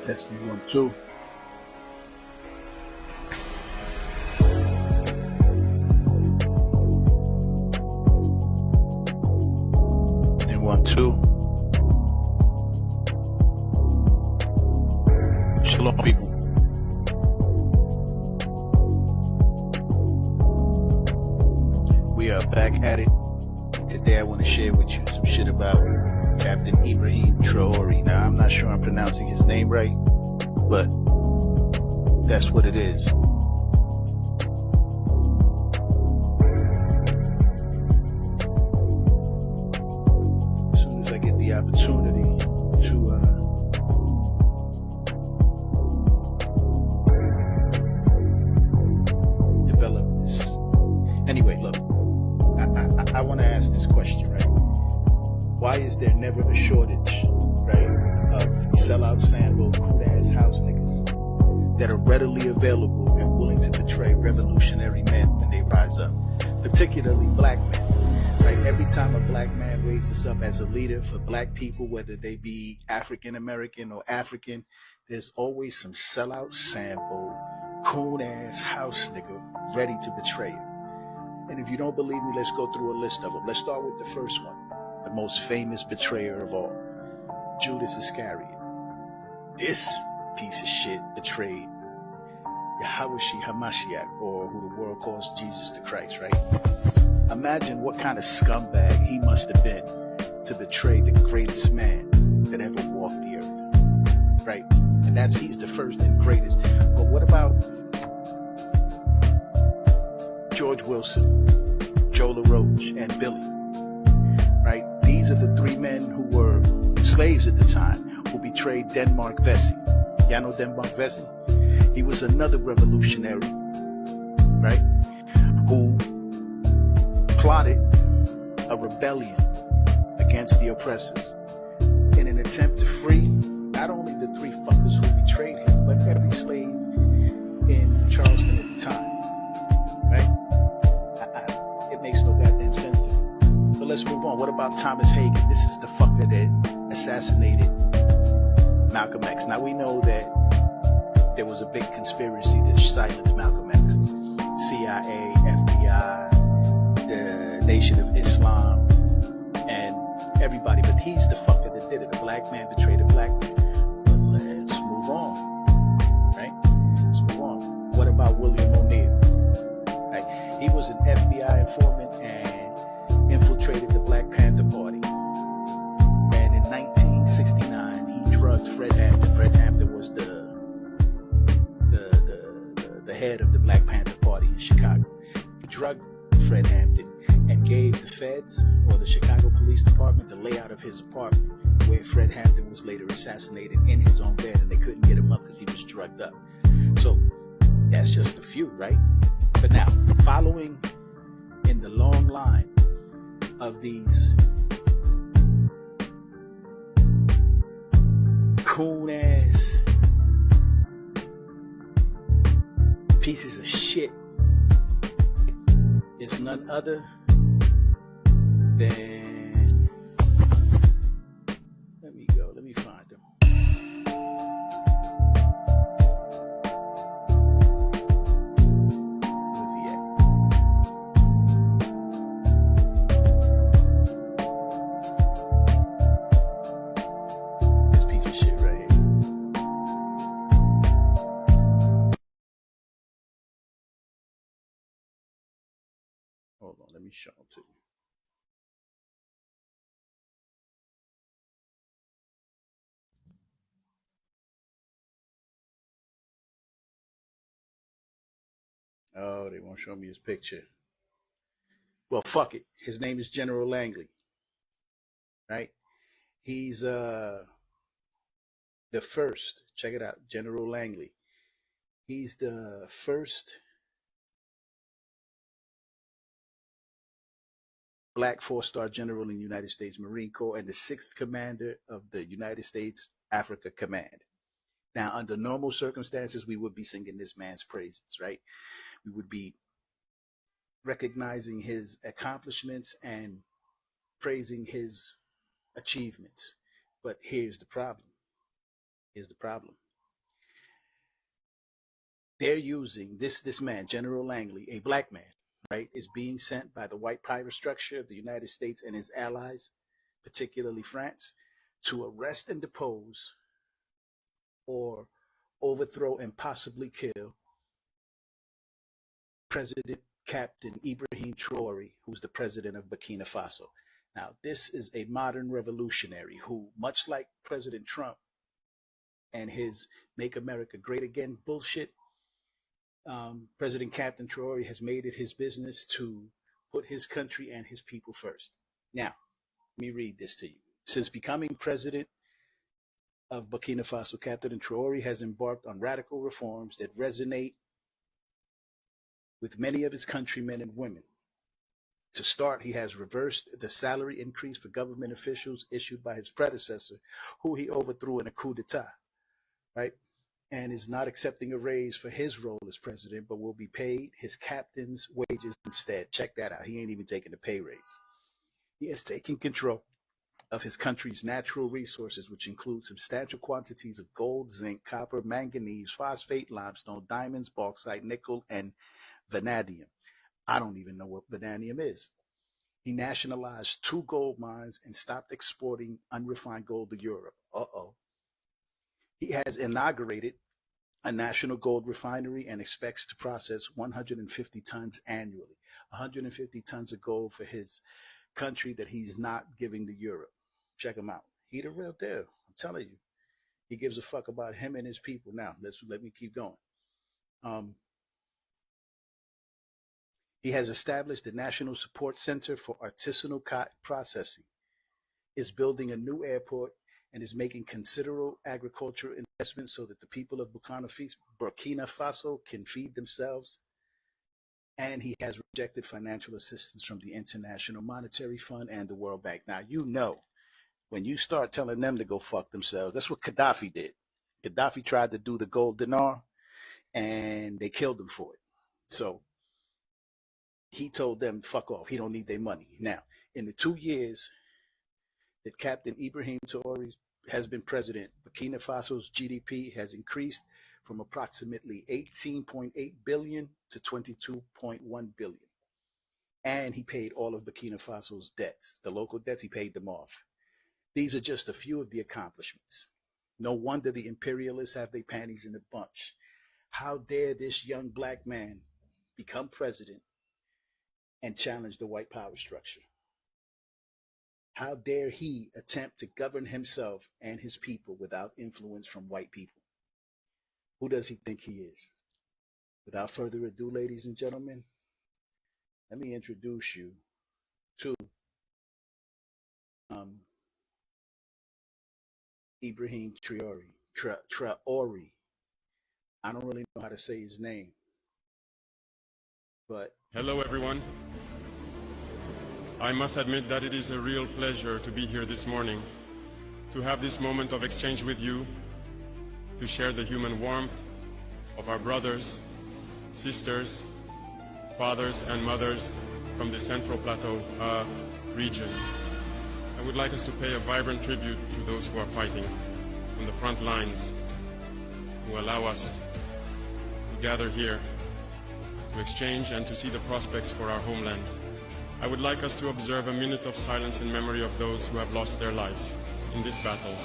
Testing 1, 2. And 1, 2. Shalom, people. We are back at it. Today I want to share with you some shit about Captain Ibrihim Traore. Now, I'm not sure I'm pronouncing his name right, but that's what it is. As soon as I get the opportunity to develop this. Anyway, look, I want to ask this question, right? Why is there never a shortage, right, of sellout, sandal, cool-ass house niggas that are readily available and willing to betray revolutionary men when they rise up, particularly black men, right? Every time a black man raises up as a leader for black people, whether they be African-American or African, there's always some sellout, sample, cool-ass house nigga ready to betray him. And if you don't believe me, let's go through a list of them. Let's start with the first one. The most famous betrayer of all, Judas Iscariot. This piece of shit betrayed Yahushua HaMashiach, or who the world calls Jesus the Christ, right? Imagine what kind of scumbag he must have been to betray the greatest man that ever walked the earth, right? And he's the first and greatest. But what about George Wilson, Joe LaRoche, and Billy? Right? These are the three men who were slaves at the time who betrayed Denmark Vesey. Y'all know Denmark Vesey? He was another revolutionary, right? Who plotted a rebellion against the oppressors in an attempt to free not only the three fuckers who betrayed him, but every slave in Charleston at the time, right? It makes no goddamn sense to me. But let's move on. What about Thomas Hagen? This is the fucker that assassinated Malcolm X. Now, we know that there was a big conspiracy to silence Malcolm X. CIA, FBI, the Nation of Islam, and everybody. But he's the fucker that did it. A black man betrayed a black man. But let's move on, right? Let's move on. What about William O'Neill? Right? He was an FBI informant and infiltrated the Black Panther Party. And in 1969, he drugged Fred Hampton. Fred Hampton was the head of the Black Panther Party in Chicago. He drugged Fred Hampton and gave the feds, or the Chicago Police Department, the layout of his apartment, where Fred Hampton was later assassinated in his own bed, and they couldn't get him up because he was drugged up. So that's just a few, right? But now, following in the long line of these coon-ass pieces of shit is none other than, let me find them. Where's he at? This piece of shit right here. Hold on, let me show them to you. Oh, they won't show me his picture. Well, fuck it. His name is General Langley, right? He's the first. Check it out, General Langley. He's the first black four-star general in the United States Marine Corps and the 6th commander of the United States Africa Command. Now, under normal circumstances, we would be singing this man's praises, right? We would be recognizing his accomplishments and praising his achievements. But here's the problem. they're using this man, General Langley, a black man, right, is being sent by the white power structure of the United States and his allies, particularly France, to arrest and depose or overthrow and possibly kill President Captain Ibrahim Traore, who's the president of Burkina Faso. Now, this is a modern revolutionary who, much like President Trump and his Make America Great Again bullshit, President Captain Traore has made it his business to put his country and his people first. Now, let me read this to you. Since becoming president of Burkina Faso, Captain Traore has embarked on radical reforms that resonate with many of his countrymen and women. To start, he has reversed the salary increase for government officials issued by his predecessor, who he overthrew in a coup d'etat, right? And is not accepting a raise for his role as president, but will be paid his captain's wages instead. Check that out. He ain't even taking a pay raise. He has taken control of his country's natural resources, which include substantial quantities of gold, zinc, copper, manganese, phosphate, limestone, diamonds, bauxite, nickel, and vanadium. I don't even know what vanadium is. He nationalized 2 gold mines and stopped exporting unrefined gold to Europe. He has inaugurated a national gold refinery and expects to process 150 tons annually. 150 tons of gold for his country that he's not giving to Europe. Check him out. He the real deal. I'm telling you. He gives a fuck about him and his people. Now, let me keep going. He has established the National Support Center for Artisanal Cotton Processing, is building a new airport, and is making considerable agricultural investments so that the people of Burkina Faso can feed themselves. And he has rejected financial assistance from the International Monetary Fund and the World Bank. Now, you know, when you start telling them to go fuck themselves, that's what Gaddafi did. Gaddafi tried to do the gold dinar, and they killed him for it. So he told them, fuck off. He don't need their money. Now, in the 2 years that Captain Ibrahim Traore has been president, Burkina Faso's GDP has increased from approximately 18.8 billion to 22.1 billion. And he paid all of Burkina Faso's debts. The local debts, he paid them off. These are just a few of the accomplishments. No wonder the imperialists have their panties in a bunch. How dare this young black man become president and challenge the white power structure? How dare he attempt to govern himself and his people without influence from white people? Who does he think he is? Without further ado, ladies and gentlemen, let me introduce you to Ibrahim Traore. Traore. I don't really know how to say his name, but... Hello, everyone. I must admit that it is a real pleasure to be here this morning, to have this moment of exchange with you, to share the human warmth of our brothers, sisters, fathers and mothers from the Central Plateau region. I would like us to pay a vibrant tribute to those who are fighting on the front lines, who allow us to gather here, to exchange and to see the prospects for our homeland. I would like us to observe a minute of silence in memory of those who have lost their lives in this battle.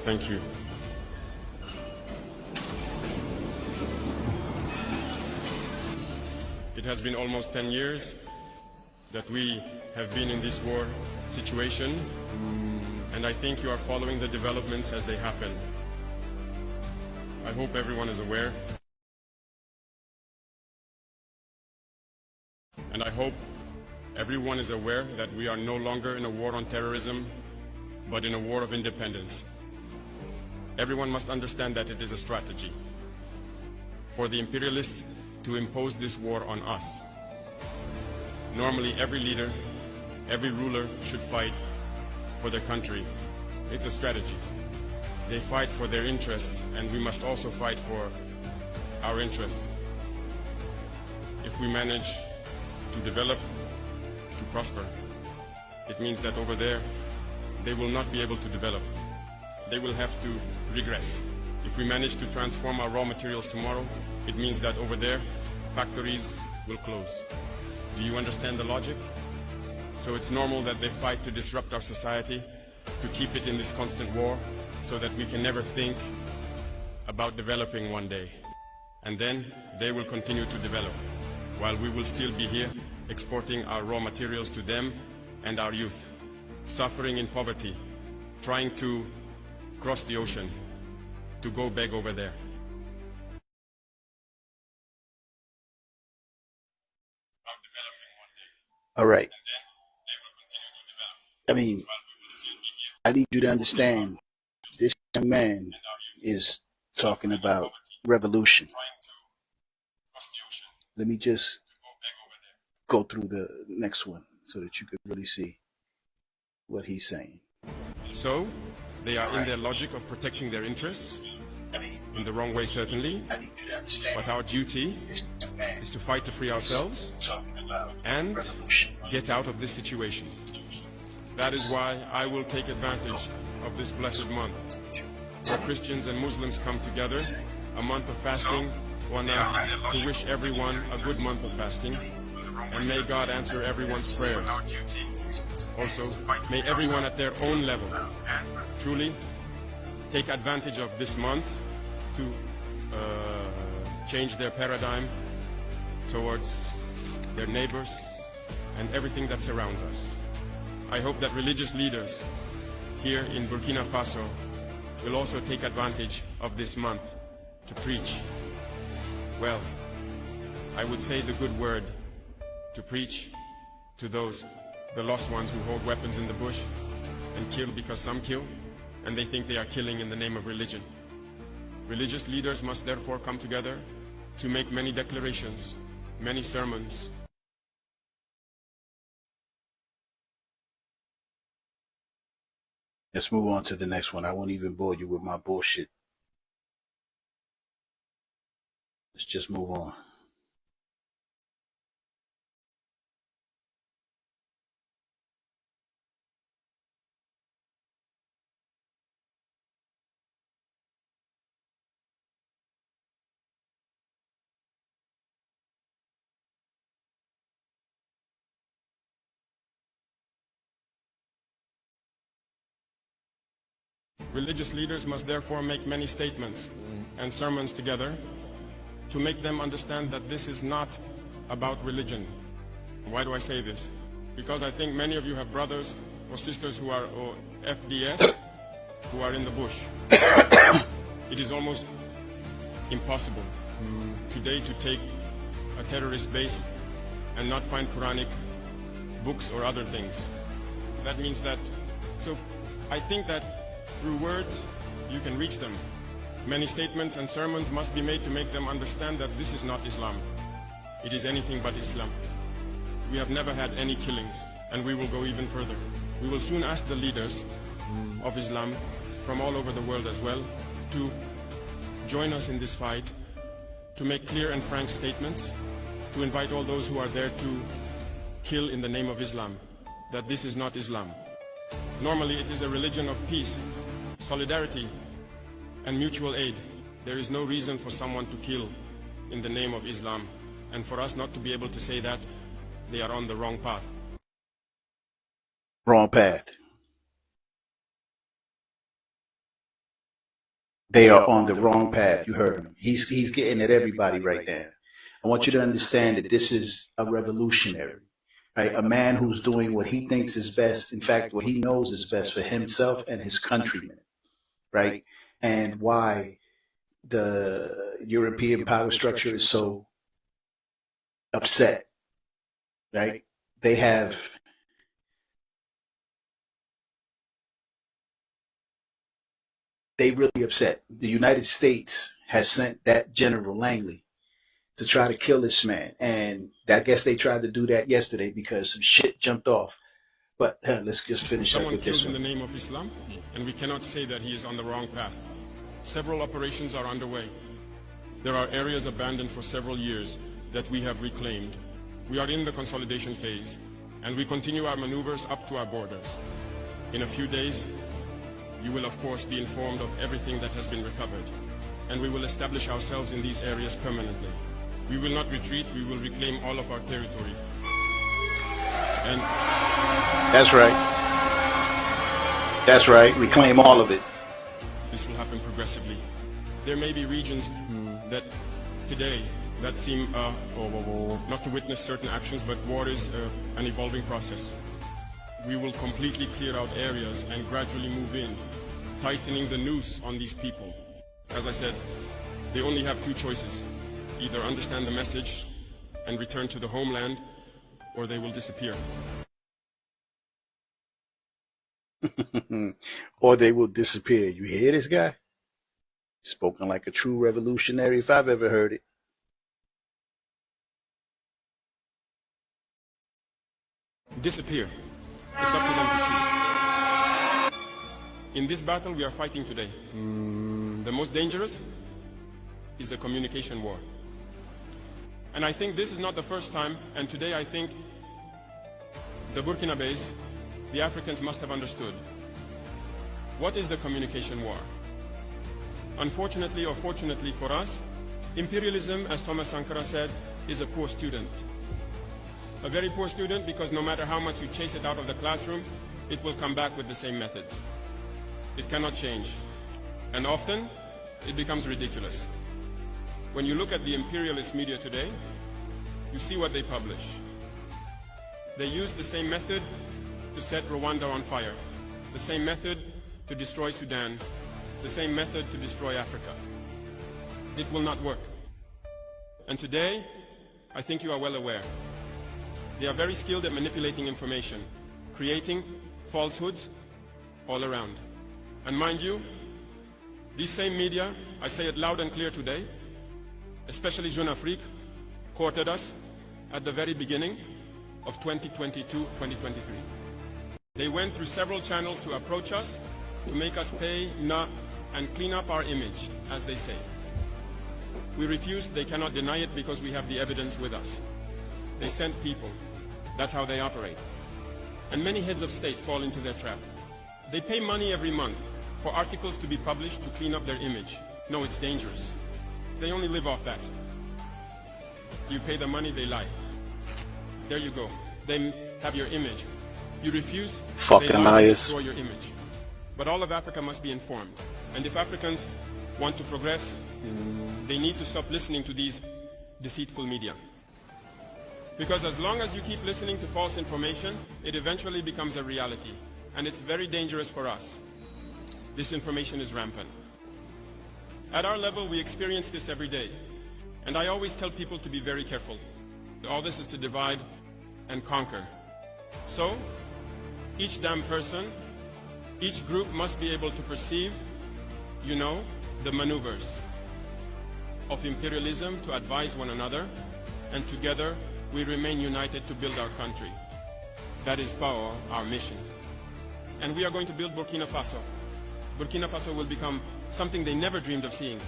Thank you. It has been almost 10 years that we have been in this war situation, and I think you are following the developments as they happen. I hope everyone is aware. And I hope everyone is aware that we are no longer in a war on terrorism, but in a war of independence. Everyone must understand that it is a strategy for the imperialists to impose this war on us. Normally, every leader, every ruler should fight for their country. It's a strategy. They fight for their interests, and we must also fight for our interests. If we manage to develop, to prosper. It means that over there, they will not be able to develop. They will have to regress. If we manage to transform our raw materials tomorrow, it means that over there, factories will close. Do you understand the logic? So it's normal that they fight to disrupt our society, to keep it in this constant war, so that we can never think about developing one day. And then they will continue to develop, while we will still be here exporting our raw materials to them and our youth, suffering in poverty, trying to cross the ocean, to go beg over there. All right. I mean, I need you to understand this young man is talking about revolution. Let me just go through the next one so that you can really see what he's saying. So, they are in their logic of protecting their interests, in the wrong way certainly, but our duty is to fight to free ourselves and get out of this situation. That is why I will take advantage of this blessed month, where Christians and Muslims come together, a month of fasting, to wish everyone a good month of fasting, and may God answer everyone's prayers. Also, may everyone at their own level truly take advantage of this month to change their paradigm towards their neighbors and everything that surrounds us. I hope that religious leaders here in Burkina Faso will also take advantage of this month to preach. Well, I would say the good word, to preach to those, the lost ones who hold weapons in the bush and kill because some kill, and they think they are killing in the name of religion. Religious leaders must therefore come together to make many declarations, many sermons. Let's move on to the next one. I won't even bore you with my bullshit. Let's just move on. Religious leaders must therefore make many statements and sermons together to make them understand that this is not about religion. Why do I say this? Because I think many of you have brothers or sisters who are FDS, who are in the bush. It is almost impossible today to take a terrorist base and not find Quranic books or other things. That means that, so I think that through words, you can reach them. Many statements and sermons must be made to make them understand that this is not Islam. It is anything but Islam. We have never had any killings, and we will go even further. We will soon ask the leaders of Islam from all over the world as well to join us in this fight, to make clear and frank statements, to invite all those who are there to kill in the name of Islam, that this is not Islam. Normally, it is a religion of peace, solidarity, and mutual aid. There is no reason for someone to kill in the name of Islam, and for us not to be able to say that they are on the wrong path. Wrong path. They are on the wrong path. You heard him. He's getting at everybody right now. I want you to understand that this is a revolutionary. Right? A man who's doing what he thinks is best, in fact, what he knows is best for himself and his countrymen, right? And why the European power structure is so upset, right? They really upset. The United States has sent that General Langley to try to kill this man. And I guess they tried to do that yesterday because some shit jumped off. But let's just finish up with this one. Someone kills in the name of Islam, and we cannot say that he is on the wrong path. Several operations are underway. There are areas abandoned for several years that we have reclaimed. We are in the consolidation phase. and we continue our maneuvers up to our borders. In a few days, you will of course be informed of everything that has been recovered, and we will establish ourselves in these areas permanently. We will not retreat, we will reclaim all of our territory. And that's right. That's right, reclaim all of it. This will happen progressively. There may be regions that today that seem not to witness certain actions, but war is an evolving process. We will completely clear out areas and gradually move in, tightening the noose on these people. As I said, they only have two choices: either understand the message and return to the homeland, or they will disappear. Or they will disappear. You hear this guy? Spoken like a true revolutionary if I've ever heard it. Disappear. It's up to them to choose. In this battle we are fighting today, the most dangerous is the communication war. And I think this is not the first time, and today I think the Burkinabés, the Africans, must have understood. What is the communication war? Unfortunately or fortunately for us, imperialism, as Thomas Sankara said, is a poor student. A very poor student, because no matter how much you chase it out of the classroom, it will come back with the same methods. It cannot change. And often, it becomes ridiculous. When you look at the imperialist media today, you see what they publish. They use the same method to set Rwanda on fire, the same method to destroy Sudan, the same method to destroy Africa. It will not work. And today, I think you are well aware. They are very skilled at manipulating information, creating falsehoods all around. And mind you, these same media, I say it loud and clear today, especially Jeune Afrique, courted us at the very beginning of 2022-2023. They went through several channels to approach us, to make us pay and clean up our image, as they say. We refused. They cannot deny it because we have the evidence with us. They sent people. That's how they operate. And many heads of state fall into their trap. They pay money every month for articles to be published to clean up their image. No, it's dangerous. They only live off that. You pay the money, they lie. There you go. They have your image. You refuse, fucking they liars. destroy your image. But all of Africa must be informed. And if Africans want to progress, they need to stop listening to these deceitful media. Because as long as you keep listening to false information, it eventually becomes a reality. And it's very dangerous for us. This information is rampant. At our level, we experience this every day. And I always tell people to be very careful. All this is to divide and conquer. So, each damn person, each group must be able to perceive, the maneuvers of imperialism to advise one another, and together we remain united to build our country. That is our mission. And we are going to build Burkina Faso. Burkina Faso will become something they never dreamed of seeing.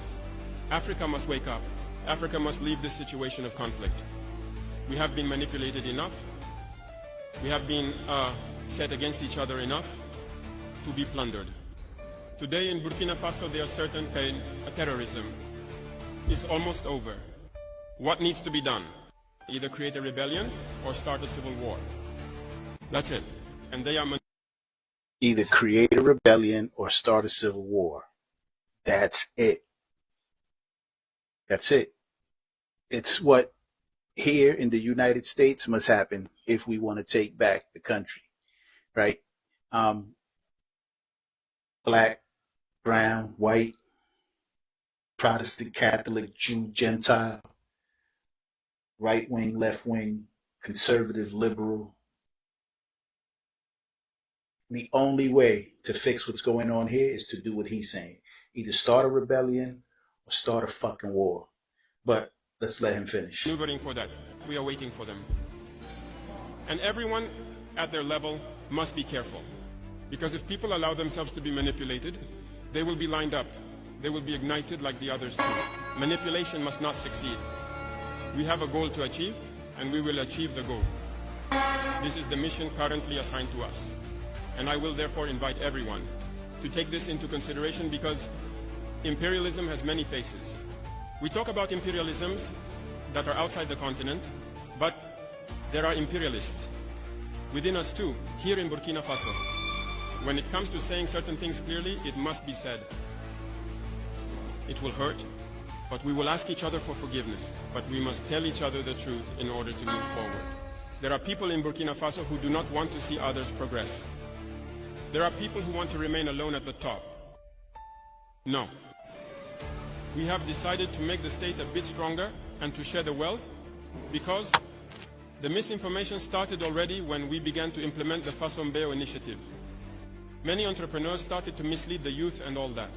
Africa must wake up. Africa must leave this situation of conflict. We have been manipulated enough. We have been set against each other enough to be plundered. Today in Burkina Faso, they are certain terrorism is almost over. What needs to be done? Either create a rebellion or start a civil war. That's it. And they are either create a rebellion or start a civil war. That's it. That's it. It's what here in the United States must happen if we want to take back the country, right? Black, brown, white, Protestant, Catholic, Jew, Gentile, right wing, left wing, conservative, liberal. The only way to fix what's going on here is to do what he's saying. Either start a rebellion or start a fucking war. But let's let him finish. Maneuvering for that. We are waiting for them. And everyone at their level must be careful. Because if people allow themselves to be manipulated, they will be lined up. They will be ignited like the others too. Manipulation must not succeed. We have a goal to achieve, and we will achieve the goal. This is the mission currently assigned to us. And I will therefore invite everyone to take this into consideration, because imperialism has many faces. We talk about imperialisms that are outside the continent, but there are imperialists within us too, here in Burkina Faso. When it comes to saying certain things clearly, it must be said. It will hurt, but we will ask each other for forgiveness. But we must tell each other the truth in order to move forward. There are people in Burkina Faso who do not want to see others progress. There are people who want to remain alone at the top. No. We have decided to make the state a bit stronger and to share the wealth, because the misinformation started already when we began to implement the Fasombeo initiative. Many entrepreneurs started to mislead the youth and all that.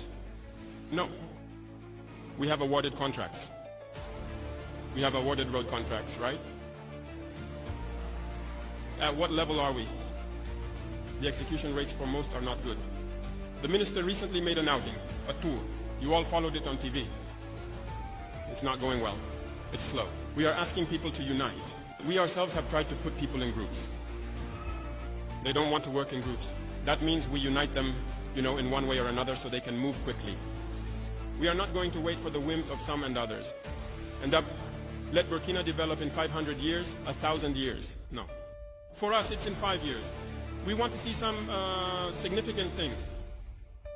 No. We have awarded contracts. We have awarded road contracts, right? At what level are we? The execution rates for most are not good. The minister recently made an outing, a tour. You all followed it on TV. It's not going well. It's slow. We are asking people to unite. We ourselves have tried to put people in groups. They don't want to work in groups. That means we unite them, in one way or another so they can move quickly. We are not going to wait for the whims of some and others. And let Burkina develop in 500 years, 1,000 years. No. For us, it's in 5 years. We want to see some significant things.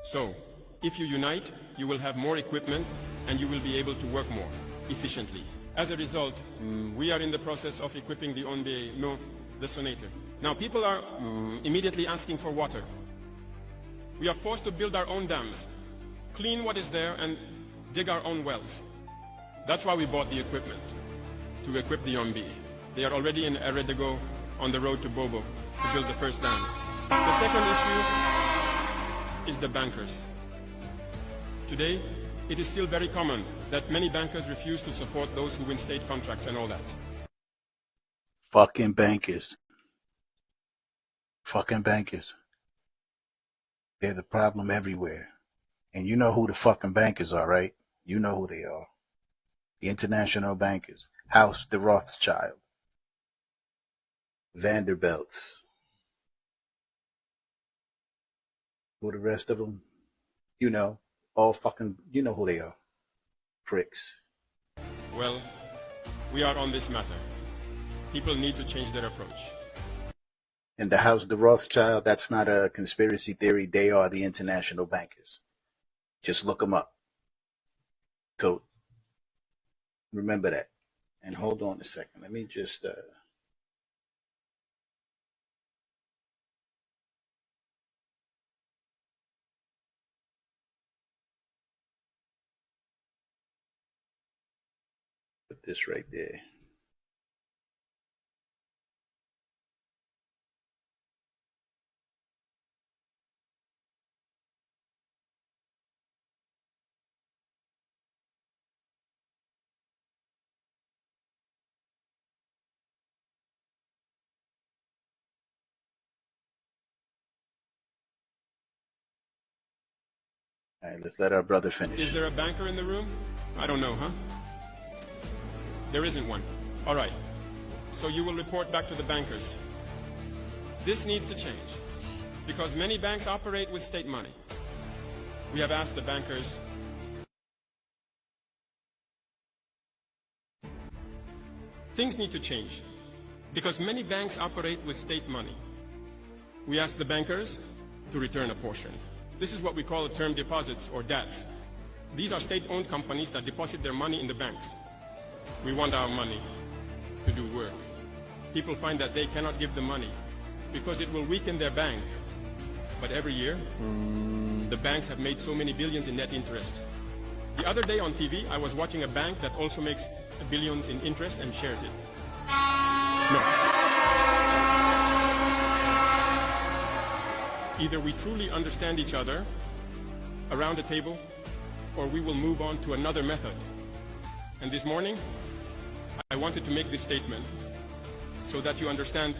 So, if you unite, you will have more equipment and you will be able to work more efficiently. As a result, we are in the process of equipping the ONBE, the sonator. Now, people are immediately asking for water. We are forced to build our own dams, clean what is there, and dig our own wells. That's why we bought the equipment, to equip the ONBE. They are already in Eredego on the road to Bobo to build the first dams. The second issue is the bankers. Today, it is still very common that many bankers refuse to support those who win state contracts and all that. Fucking bankers. Fucking bankers. They're the problem everywhere. And you know who the fucking bankers are, right? You know who they are. The international bankers. House de Rothschild. Vanderbilts. Who the rest of them? All fucking, you know who they are. Pricks. Well, we are on this matter. People need to change their approach. And the House de Rothschild, that's not a conspiracy theory. They are the international bankers. Just look them up. So, remember that. And hold on a second. Let me just... put this right there. All right, let's let our brother finish. Is there a banker in the room? I don't know, huh? There isn't one. All right. So you will report back to the bankers. This needs to change, because many banks operate with state money. We have asked the bankers. Things need to change, because many banks operate with state money. We asked the bankers to return a portion. This is what we call term deposits, or DATs. These are state-owned companies that deposit their money in the banks. We want our money to do work. People find that they cannot give the money because it will weaken their bank. But every year, the banks have made so many billions in net interest. The other day on TV, I was watching a bank that also makes billions in interest and shares it. No. Either we truly understand each other around the table, or we will move on to another method. And this morning, I wanted to make this statement so that you understand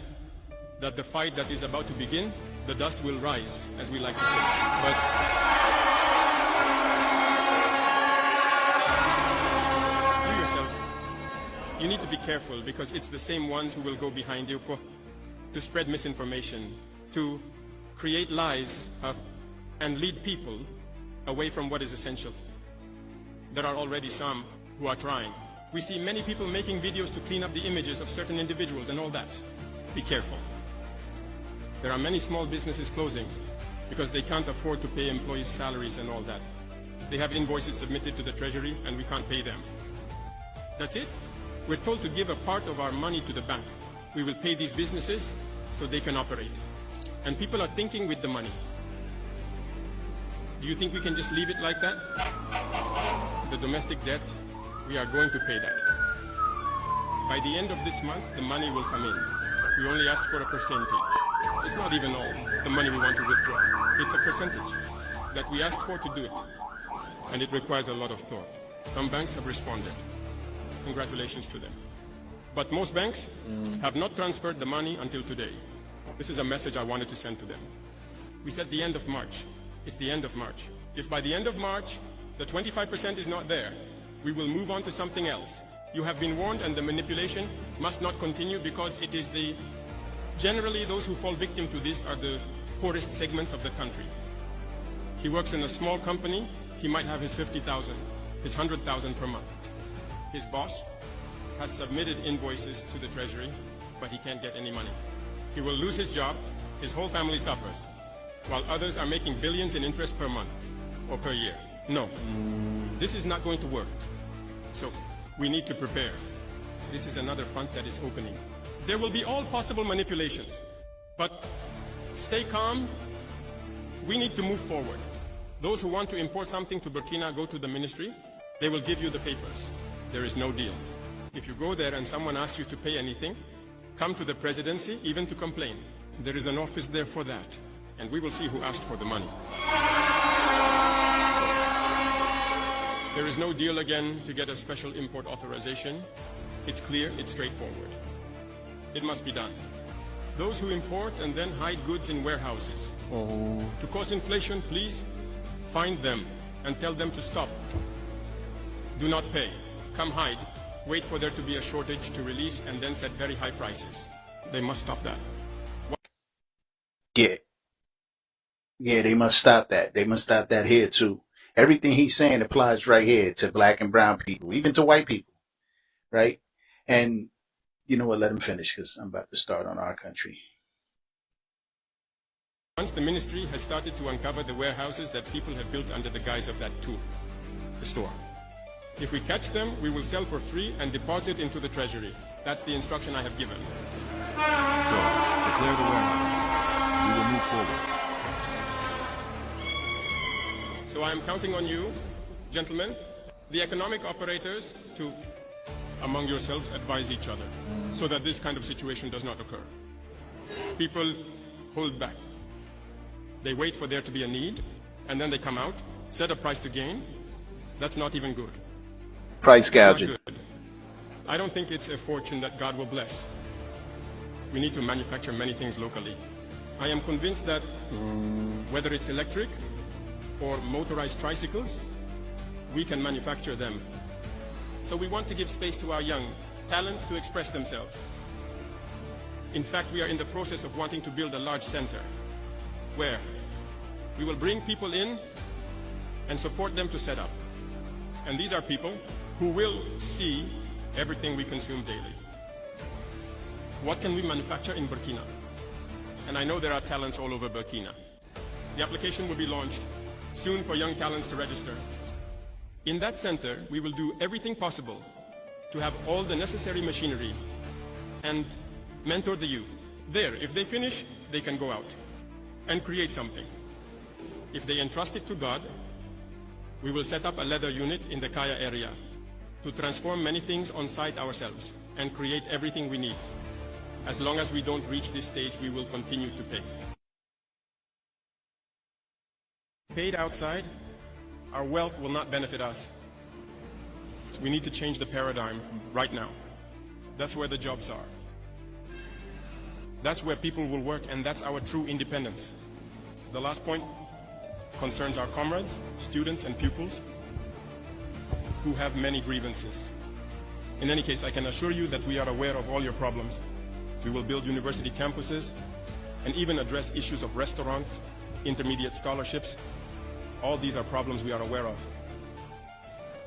that the fight that is about to begin, the dust will rise, as we like to say. But you yourself, you need to be careful, because it's the same ones who will go behind you. to spread misinformation, to create lies and lead people away from what is essential. There are already some who are trying. We see many people making videos to clean up the images of certain individuals and all that. Be careful. There are many small businesses closing because they can't afford to pay employees' salaries and all that. They have invoices submitted to the treasury and we can't pay them. That's it. We're told to give a part of our money to the bank. We will pay these businesses so they can operate. And people are thinking with the money. Do you think we can just leave it like that? The domestic debt, we are going to pay that. By the end of this month, the money will come in. We only asked for a percentage. It's not even all the money we want to withdraw. It's a percentage that we asked for to do it. And it requires a lot of thought. Some banks have responded. Congratulations to them. But most banks have not transferred the money until today. This is a message I wanted to send to them. We said the end of March. It's the end of March. If by the end of March, the 25% is not there, we will move on to something else. You have been warned, and the manipulation must not continue because it is generally those who fall victim to this are the poorest segments of the country. He works in a small company, he might have his 50,000, his 100,000 per month. His boss has submitted invoices to the treasury, but he can't get any money. He will lose his job, his whole family suffers, while others are making billions in interest per month or per year. No, this is not going to work. So we need to prepare. This is another front that is opening. There will be all possible manipulations, but stay calm. We need to move forward. Those who want to import something to Burkina, go to the ministry. They will give you the papers. There is no deal. If you go there and someone asks you to pay anything, come to the presidency even to complain. There is an office there for that, and we will see who asked for the money. So, there is no deal again to get a special import authorization. It's clear, it's straightforward. It must be done. Those who import and then hide goods in warehouses. To cause inflation, please find them and tell them to stop. Do not pay. Come hide. Wait for there to be a shortage to release and then set very high prices. They must stop that. Yeah, they must stop that. They must stop that here too. Everything he's saying applies right here to black and brown people, even to white people, right? And you know what, let him finish because I'm about to start on our country. Once the ministry has started to uncover the warehouses that people have built under the guise of that tool, the store. If we catch them, we will sell for free and deposit into the treasury. That's the instruction I have given. So, declare the warehouses. We will move forward. So I am counting on you, gentlemen, the economic operators, to, among yourselves, advise each other so that this kind of situation does not occur. People hold back. They wait for there to be a need, and then they come out, set a price to gain. That's not even good. Price gouging. I don't think it's a fortune that God will bless. We need to manufacture many things locally. I am convinced that whether it's electric or motorized tricycles, we can manufacture them. So we want to give space to our young talents to express themselves. In fact, we are in the process of wanting to build a large center where we will bring people in and support them to set up. And these are people who will see everything we consume daily. What can we manufacture in Burkina? And I know there are talents all over Burkina. The application will be launched soon for young talents to register. In that center, we will do everything possible to have all the necessary machinery and mentor the youth. There, if they finish, they can go out and create something. If they entrust it to God, we will set up a leather unit in the Kaya area to transform many things on site ourselves and create everything we need. As long as we don't reach this stage, we will continue to pay. Paid outside, our wealth will not benefit us. So we need to change the paradigm right now. That's where the jobs are. That's where people will work, and that's our true independence. The last point concerns our comrades, students and pupils who have many grievances. In any case, I can assure you that we are aware of all your problems. We will build university campuses and even address issues of restaurants, intermediate scholarships. All these are problems we are aware of.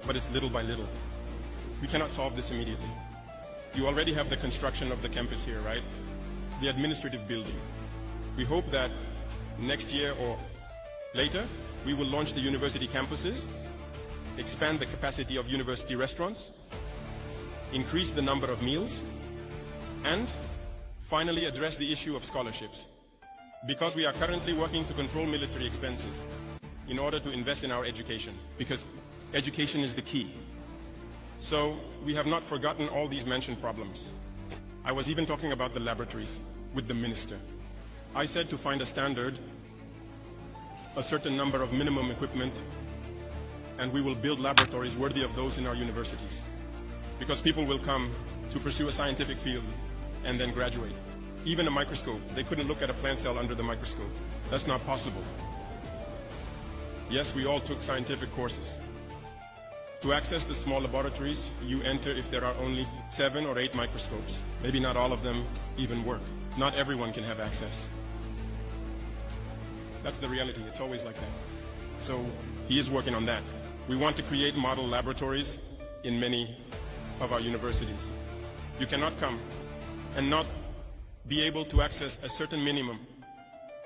But it's little by little. We cannot solve this immediately. You already have the construction of the campus here, right? The administrative building. We hope that next year or later, we will launch the university campuses, expand the capacity of university restaurants, increase the number of meals, and finally address the issue of scholarships. Because we are currently working to control military expenses in order to invest in our education, because education is the key. So we have not forgotten all these mentioned problems. I was even talking about the laboratories with the minister. I said to find a standard, a certain number of minimum equipment, and we will build laboratories worthy of those in our universities. Because people will come to pursue a scientific field and then graduate. Even a microscope, they couldn't look at a plant cell under the microscope. That's not possible. Yes, we all took scientific courses. To access the small laboratories, you enter if there are only 7 or 8 microscopes. Maybe not all of them even work. Not everyone can have access. That's the reality, it's always like that. So he is working on that. We want to create model laboratories in many of our universities. You cannot come and not be able to access a certain minimum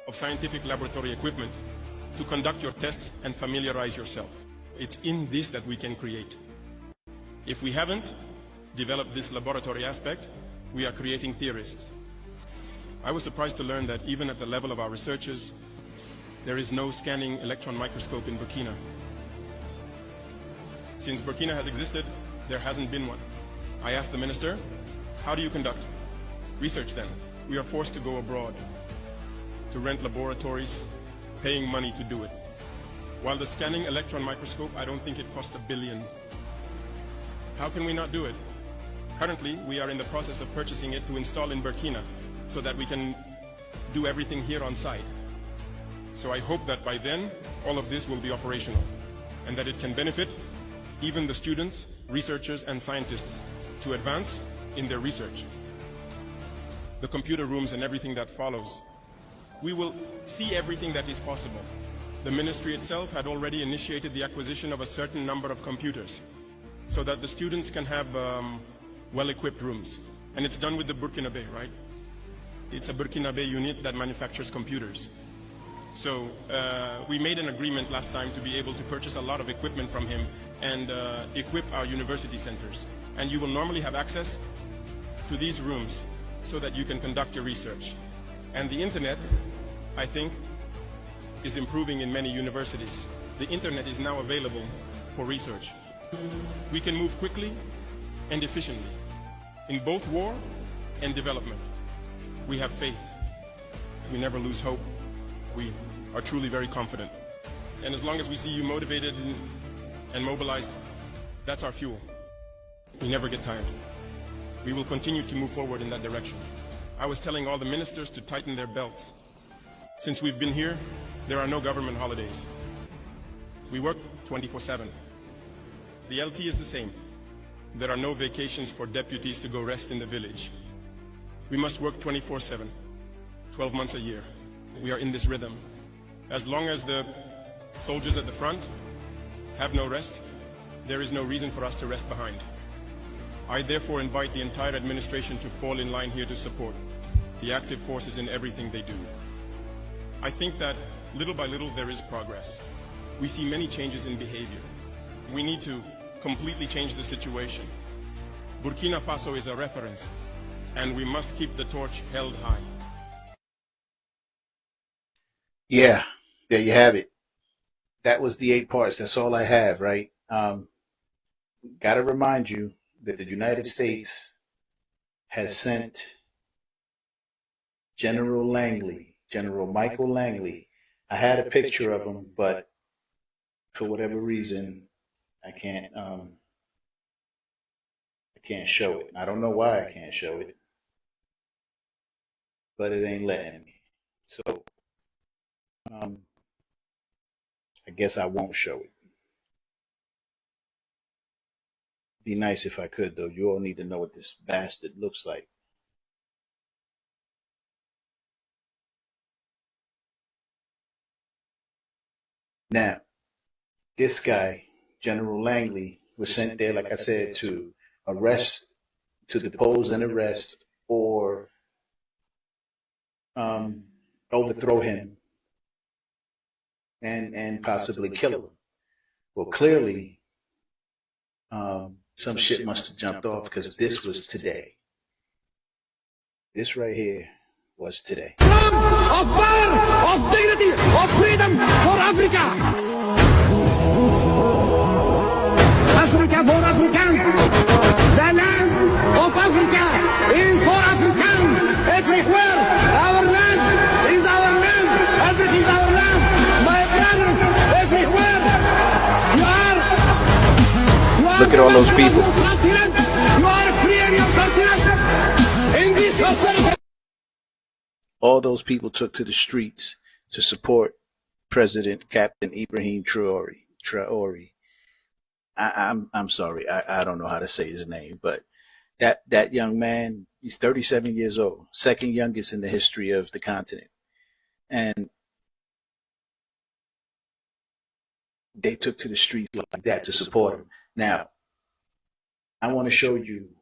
of scientific laboratory equipment to conduct your tests and familiarize yourself. It's in this that we can create. If we haven't developed this laboratory aspect, we are creating theorists. I was surprised to learn that even at the level of our researchers, there is no scanning electron microscope in Burkina. Since Burkina has existed, there hasn't been one. I asked the minister, how do you conduct research then? We are forced to go abroad, to rent laboratories, paying money to do it. While the scanning electron microscope, I don't think it costs $1 billion. How can we not do it? Currently, we are in the process of purchasing it to install in Burkina so that we can do everything here on site. So I hope that by then, all of this will be operational and that it can benefit even the students, researchers, and scientists to advance in their research. The computer rooms and everything that follows. We will see everything that is possible. The ministry itself had already initiated the acquisition of a certain number of computers so that the students can have well-equipped rooms. And it's done with the Burkina Faso, right? It's a Burkina Faso unit that manufactures computers. So we made an agreement last time to be able to purchase a lot of equipment from him and equip our university centers. And you will normally have access to these rooms so that you can conduct your research. And the internet, I think, is improving in many universities. The internet is now available for research. We can move quickly and efficiently in both war and development. We have faith. We never lose hope. We are truly very confident. And as long as we see you motivated and mobilized, that's our fuel. We never get tired. We will continue to move forward in that direction. I was telling all the ministers to tighten their belts. Since we've been here, there are no government holidays. We work 24/7. The LT is the same. There are no vacations for deputies to go rest in the village. We must work 24/7, 12 months a year. We are in this rhythm. As long as the soldiers at the front have no rest, there is no reason for us to rest behind. I therefore invite the entire administration to fall in line here to support the active forces in everything they do. I think that little by little there is progress. We see many changes in behavior. We need to completely change the situation. Burkina Faso is a reference, and we must keep the torch held high. Yeah, there you have it. That was the 8 parts. That's all I have, right? Got to remind you that the United States has sent General Michael Langley. I had a picture of him, but for whatever reason, I can't show it. I don't know why I can't show it, but it ain't letting me. So I guess I won't show it. Be nice if I could, though. You all need to know what this bastard looks like. Now, this guy, General Langley, was sent there, like I said, to arrest, to depose and arrest, or overthrow him and possibly kill him. Well, clearly, some shit must have jumped off because this was today. This right here was today. Of power, of dignity, of freedom for Africa. Africa for Africans. The land of Africa is for Africans everywhere. Our land is our land. Everything is our land. My brothers everywhere. Look at all those people. You are free in your continent. In this austerity. All those people took to the streets to support President Captain Ibrahim Traore. I'm sorry, I don't know how to say his name, but that young man, he's 37 years old, second youngest in the history of the continent, and they took to the streets like that to support him. Now, I want to show you.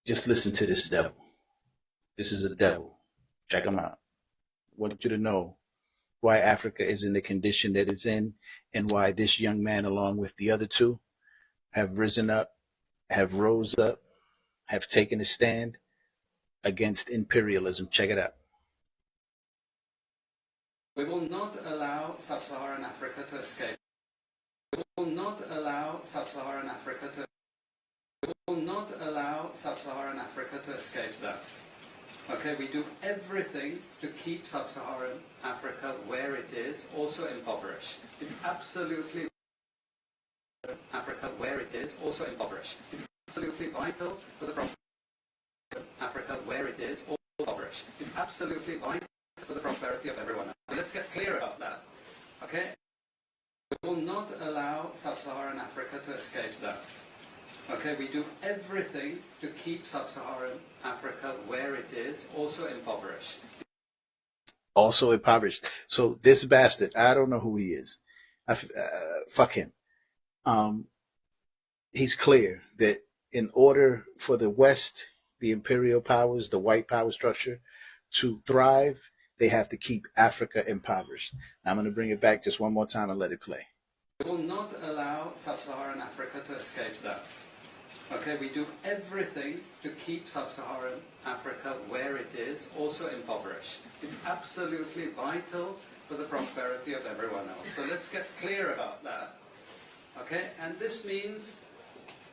Just listen to this devil. This is a devil. Check him out. I want you to know why Africa is in the condition that it's in, and why this young man, along with the other two, have risen up, have rose up, have taken a stand against imperialism. Check it out. We will not allow sub-Saharan Africa to escape. We will not allow sub-Saharan Africa to We will not allow sub-Saharan Africa to escape that. Okay, we do everything to keep sub-Saharan Africa where it is, also impoverished. It's absolutely Africa where it is, also impoverished. It's absolutely vital for the prosperity of Africa where it is, also impoverished. It's absolutely vital for the prosperity of everyone. Let's get clear about that. Okay? We will not allow sub-Saharan Africa to escape that. Okay, we do everything to keep sub-Saharan Africa where it is, also impoverished. Also impoverished. So this bastard, I don't know who he is. Fuck him. He's clear that in order for the West, the imperial powers, the white power structure, to thrive, they have to keep Africa impoverished. I'm going to bring it back just one more time and let it play. We will not allow sub-Saharan Africa to escape that. Okay, we do everything to keep sub-Saharan Africa where it is, also impoverished. It's absolutely vital for the prosperity of everyone else. So let's get clear about that. Okay, and this means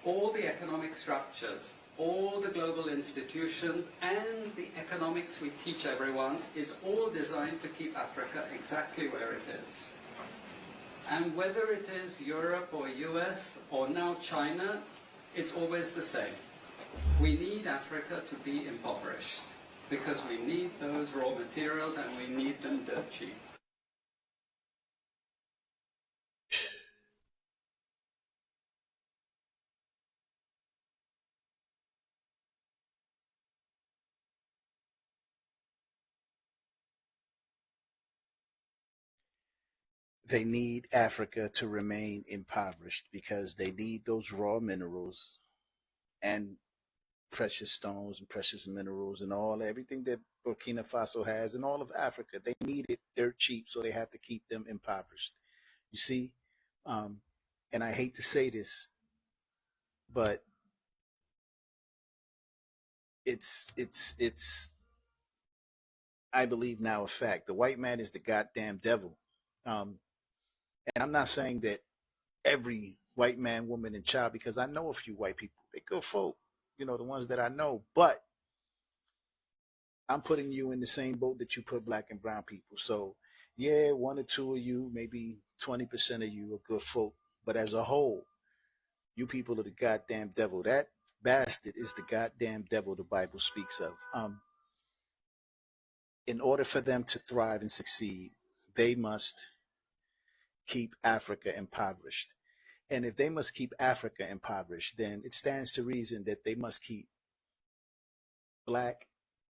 all the economic structures, all the global institutions, and the economics we teach everyone is all designed to keep Africa exactly where it is. And whether it is Europe or US or now China, it's always the same. We need Africa to be impoverished because we need those raw materials and we need them dirt cheap. They need Africa to remain impoverished because they need those raw minerals and precious stones and precious minerals and everything that Burkina Faso has and all of Africa. They need it dirt cheap, so they have to keep them impoverished. You see, and I hate to say this, but it's I believe now a fact. The white man is the goddamn devil. And I'm not saying that every white man, woman, and child, because I know a few white people. They're good folk, the ones that I know. But I'm putting you in the same boat that you put black and brown people. So, yeah, one or two of you, maybe 20% of you are good folk. But as a whole, you people are the goddamn devil. That bastard is the goddamn devil the Bible speaks of. In order for them to thrive and succeed, they must keep Africa impoverished. And if they must keep Africa impoverished, then it stands to reason that they must keep black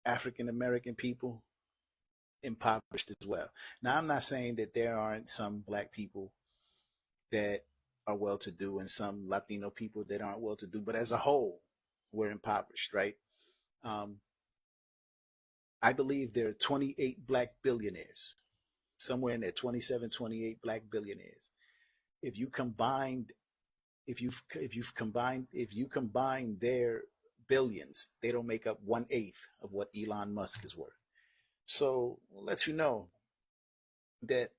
African American people impoverished as well. Now, I'm not saying that there aren't some black people that are well-to-do and some Latino people that aren't well-to-do, but as a whole, we're impoverished, right? I believe there are 28 black billionaires, somewhere in there, 27, 28 black billionaires. If you combine their billions, they don't make up 1/8 of what Elon Musk is worth. So I'll let you know that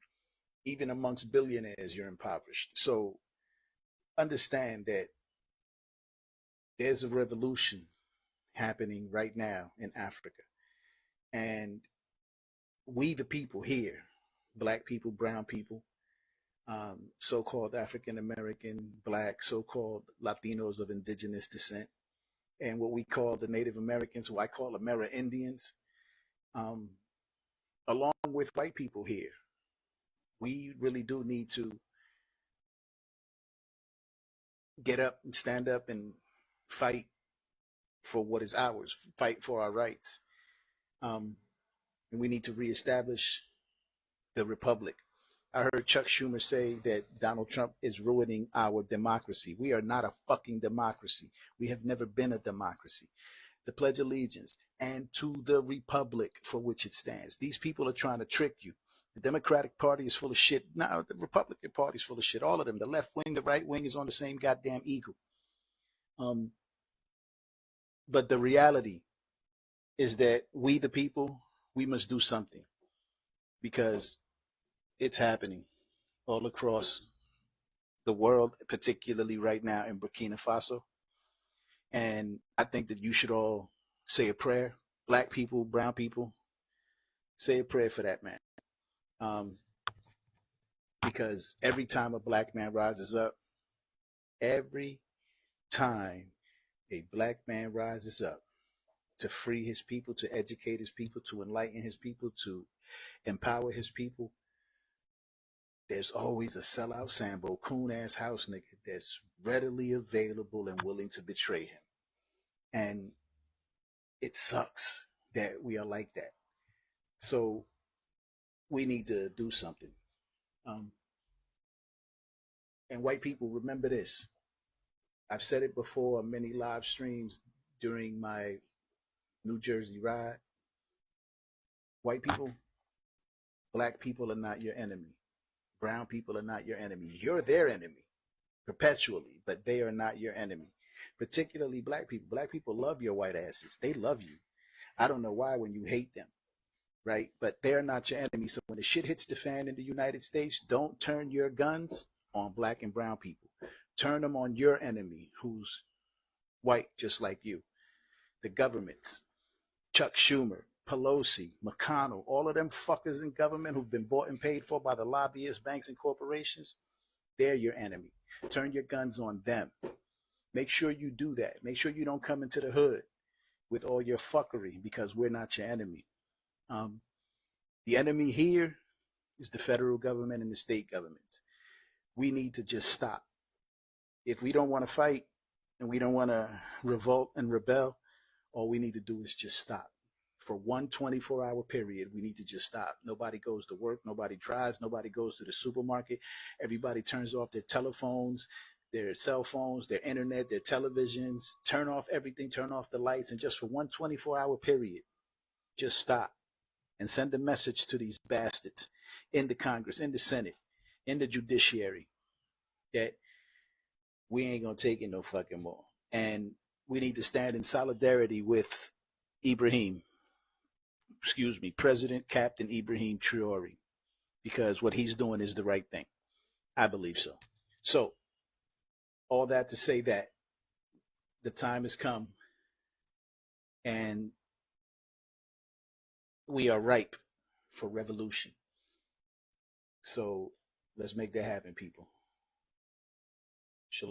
even amongst billionaires, you're impoverished. So understand that there's a revolution happening right now in Africa. And we, the people here, black people, brown people, so-called African-American, black, so-called Latinos of indigenous descent, and what we call the Native Americans, who I call Amerindians, along with white people here, we really do need to get up and stand up and fight for what is ours, fight for our rights. And we need to reestablish the republic. I heard Chuck Schumer say that Donald Trump is ruining our democracy. We are not a fucking democracy. We have never been a democracy. The Pledge of Allegiance and to the republic for which it stands. These people are trying to trick you. The Democratic Party is full of shit. Now the Republican Party is full of shit. All of them. The left wing, the right wing is on the same goddamn eagle. But the reality is that we, the people, we must do something, because it's happening all across the world, particularly right now in Burkina Faso. And I think that you should all say a prayer. Black people, brown people, say a prayer for that man. Because every time a black man rises up, every time a black man rises up to free his people, to educate his people, to enlighten his people, to empower his people, there's always a sellout Sambo, coon-ass house nigga that's readily available and willing to betray him. And it sucks that we are like that. So we need to do something. And white people, remember this. I've said it before on many live streams during my New Jersey ride. White people, black people are not your enemy. Brown people are not your enemy. You're their enemy perpetually, but they are not your enemy. Particularly black people. Black people love your white asses. They love you. I don't know why when you hate them, right? But they're not your enemy. So when the shit hits the fan in the United States, don't turn your guns on black and brown people. Turn them on your enemy, who's white just like you. The governments, Chuck Schumer, Pelosi, McConnell, all of them fuckers in government who've been bought and paid for by the lobbyists, banks, and corporations, they're your enemy. Turn your guns on them. Make sure you do that. Make sure you don't come into the hood with all your fuckery, because we're not your enemy. The enemy here is the federal government and the state governments. We need to just stop. If we don't want to fight and we don't want to revolt and rebel, all we need to do is just stop. For one 24-hour period, we need to just stop. Nobody goes to work. Nobody drives. Nobody goes to the supermarket. Everybody turns off their telephones, their cell phones, their internet, their televisions. Turn off everything. Turn off the lights. And just for one 24-hour period, just stop and send a message to these bastards in the Congress, in the Senate, in the judiciary, that we ain't going to take it no fucking more. And we need to stand in solidarity with President Captain Ibrihim Traore, because what he's doing is the right thing. I believe so. So, all that to say that the time has come and we are ripe for revolution. So, let's make that happen, people.